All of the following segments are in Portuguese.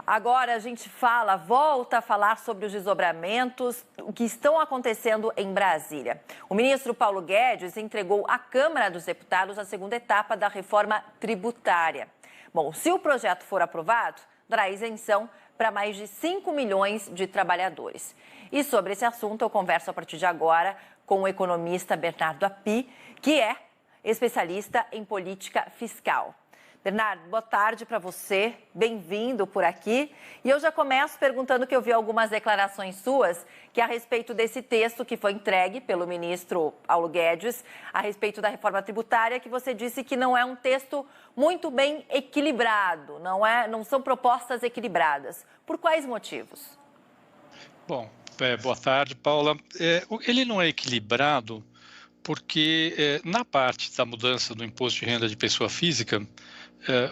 Agora a gente volta a falar sobre os desdobramentos que estão acontecendo em Brasília. O ministro Paulo Guedes entregou à Câmara dos Deputados a segunda etapa da reforma tributária. Bom, se o projeto for aprovado, dará isenção para mais de 5 milhões de trabalhadores. E sobre esse assunto eu converso a partir de agora com o economista Bernardo Api, que é especialista em política fiscal. Bernardo, boa tarde para você, bem-vindo por aqui. E eu já começo perguntando que eu vi algumas declarações suas que a respeito desse texto que foi entregue pelo ministro Paulo Guedes, a respeito da reforma tributária, que você disse que não é um texto muito bem equilibrado, não são propostas equilibradas. Por quais motivos? Bom, boa tarde, Paula. Ele não é equilibrado porque na parte da mudança do imposto de renda de pessoa física,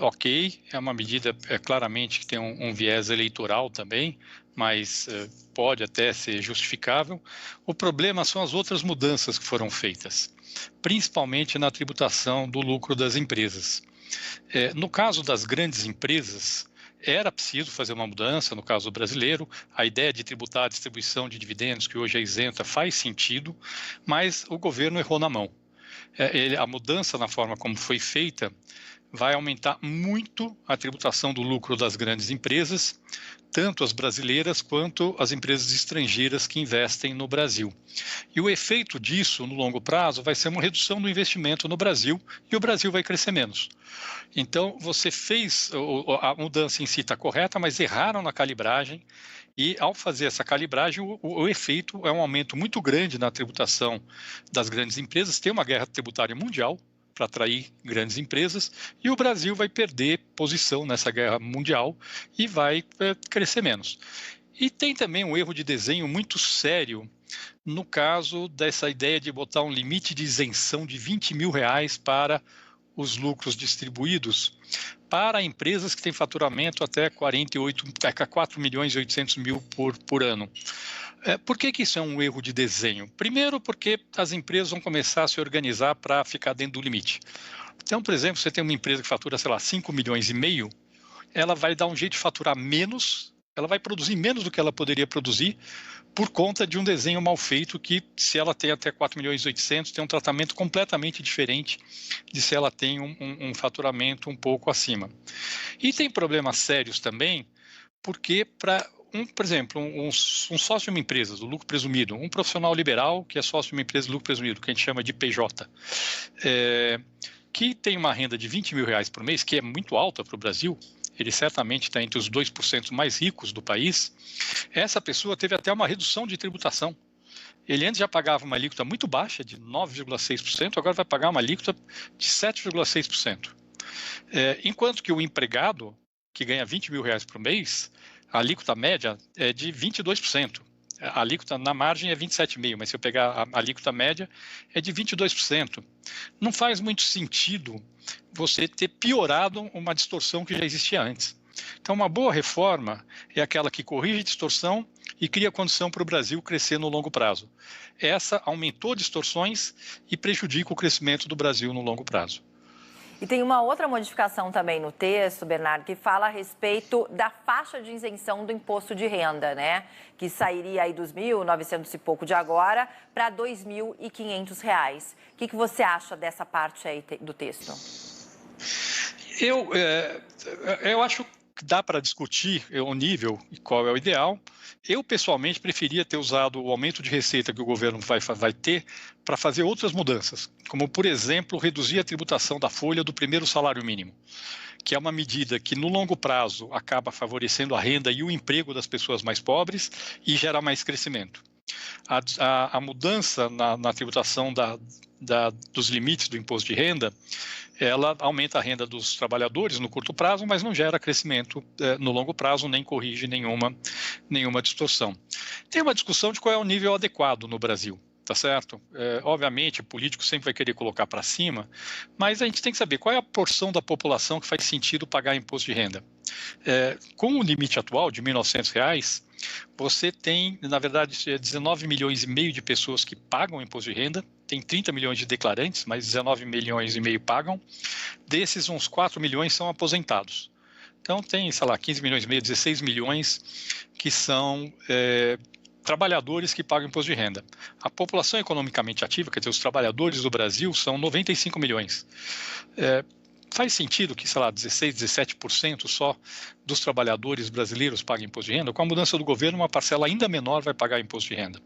ok, é uma medida claramente que tem um viés eleitoral também, mas pode até ser justificável. O problema são as outras mudanças que foram feitas, principalmente na tributação do lucro das empresas. No caso das grandes empresas, era preciso fazer uma mudança, no caso brasileiro, a ideia de tributar a distribuição de dividendos, que hoje é isenta, faz sentido, mas o governo errou na mão. A mudança na forma como foi feita vai aumentar muito a tributação do lucro das grandes empresas, tanto as brasileiras quanto as empresas estrangeiras que investem no Brasil. E o efeito disso, no longo prazo, vai ser uma redução do investimento no Brasil e o Brasil vai crescer menos. Então, você fez, a mudança em si está correta, mas erraram na calibragem e, ao fazer essa calibragem, o efeito é um aumento muito grande na tributação das grandes empresas. Tem uma guerra tributária mundial para atrair grandes empresas, e o Brasil vai perder posição nessa guerra mundial e vai crescer menos. E tem também um erro de desenho muito sério no caso dessa ideia de botar um limite de isenção de R$20 mil para os lucros distribuídos para empresas que têm faturamento até 4 milhões e 800 mil por ano. Por que isso é um erro de desenho? Primeiro, porque as empresas vão começar a se organizar para ficar dentro do limite. Então, por exemplo, você tem uma empresa que fatura, 5 milhões e meio, ela vai dar um jeito de faturar menos, ela vai produzir menos do que ela poderia produzir por conta de um desenho mal feito que, se ela tem até 4 milhões e 800, tem um tratamento completamente diferente de se ela tem um faturamento um pouco acima. E tem problemas sérios também, porque por exemplo, um sócio de uma empresa, do lucro presumido, um profissional liberal que é sócio de uma empresa de lucro presumido, que a gente chama de PJ, que tem uma renda de R$20 mil por mês, que é muito alta para o Brasil, ele certamente está entre os 2% mais ricos do país, essa pessoa teve até uma redução de tributação. Ele antes já pagava uma alíquota muito baixa, de 9,6%, agora vai pagar uma alíquota de 7,6%. Enquanto que o empregado, que ganha R$20 mil por mês, a alíquota média é de 22%. A alíquota na margem é 27,5%, mas se eu pegar a alíquota média é de 22%. Não faz muito sentido você ter piorado uma distorção que já existia antes. Então, uma boa reforma é aquela que corrige a distorção e cria condição para o Brasil crescer no longo prazo. Essa aumentou distorções e prejudica o crescimento do Brasil no longo prazo. E tem uma outra modificação também no texto, Bernardo, que fala a respeito da faixa de isenção do imposto de renda, né? Que sairia aí dos 1.900 e pouco de agora para R$ 2.500. O que você acha dessa parte aí do texto? Eu acho que dá para discutir o nível e qual é o ideal. Eu, pessoalmente, preferia ter usado o aumento de receita que o governo vai ter para fazer outras mudanças, como, por exemplo, reduzir a tributação da folha do primeiro salário mínimo, que é uma medida que, no longo prazo, acaba favorecendo a renda e o emprego das pessoas mais pobres e gera mais crescimento. A mudança na tributação dos limites do imposto de renda, ela aumenta a renda dos trabalhadores no curto prazo, mas não gera crescimento no longo prazo, nem corrige nenhuma distorção. Tem uma discussão de qual é o nível adequado no Brasil, tá certo? Obviamente, o político sempre vai querer colocar para cima, mas a gente tem que saber qual é a porção da população que faz sentido pagar imposto de renda. Com o limite atual de R$ 1.900, você tem, na verdade, 19 milhões e meio de pessoas que pagam imposto de renda, tem 30 milhões de declarantes, mas 19 milhões e meio pagam. Desses, uns 4 milhões são aposentados. Então, tem, sei lá, 15 milhões e meio, 16 milhões que são trabalhadores que pagam imposto de renda. A população economicamente ativa, quer dizer, os trabalhadores do Brasil, são 95 milhões. Faz sentido que, sei lá, 16, 17% só dos trabalhadores brasileiros paguem imposto de renda? Com a mudança do governo, uma parcela ainda menor vai pagar imposto de renda.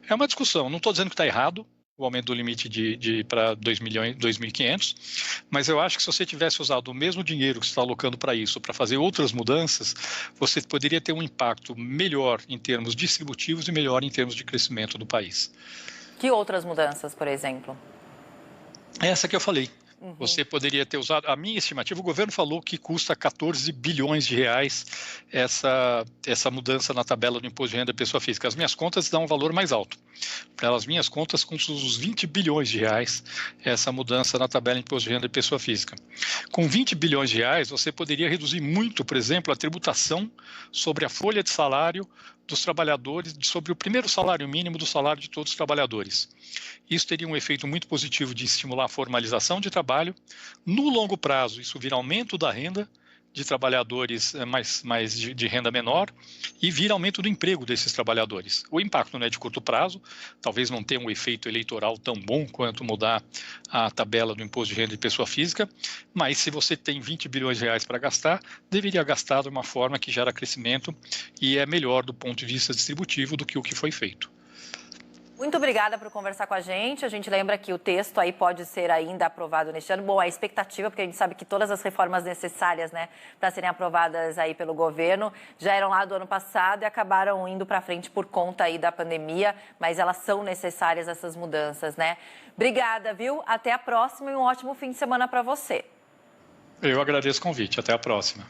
É uma discussão, não estou dizendo que está errado o aumento do limite para 2.500, mas eu acho que se você tivesse usado o mesmo dinheiro que você está alocando para isso, para fazer outras mudanças, você poderia ter um impacto melhor em termos distributivos e melhor em termos de crescimento do país. Que outras mudanças, por exemplo? Essa que eu falei. Você poderia ter usado, a minha estimativa, o governo falou que custa 14 bilhões de reais essa mudança na tabela do imposto de renda da pessoa física. As minhas contas dão um valor mais alto. Pelas minhas contas, custa uns 20 bilhões de reais essa mudança na tabela do imposto de renda da pessoa física. Com 20 bilhões de reais, você poderia reduzir muito, por exemplo, a tributação sobre a folha de salário dos trabalhadores, sobre o primeiro salário mínimo do salário de todos os trabalhadores. Isso teria um efeito muito positivo de estimular a formalização de trabalho. No longo prazo, isso vira aumento da renda de trabalhadores mais de renda menor e vira aumento do emprego desses trabalhadores. O impacto não é de curto prazo, talvez não tenha um efeito eleitoral tão bom quanto mudar a tabela do imposto de renda de pessoa física, mas se você tem 20 bilhões de reais para gastar, deveria gastar de uma forma que gera crescimento e é melhor do ponto de vista distributivo do que o que foi feito. Muito obrigada por conversar com a gente. A gente lembra que o texto aí pode ser ainda aprovado neste ano. Bom, a expectativa, porque a gente sabe que todas as reformas necessárias, né, para serem aprovadas aí pelo governo, já eram lá do ano passado e acabaram indo para frente por conta aí da pandemia, mas elas são necessárias, essas mudanças, né? Obrigada, viu? Até a próxima e um ótimo fim de semana para você. Eu agradeço o convite. Até a próxima.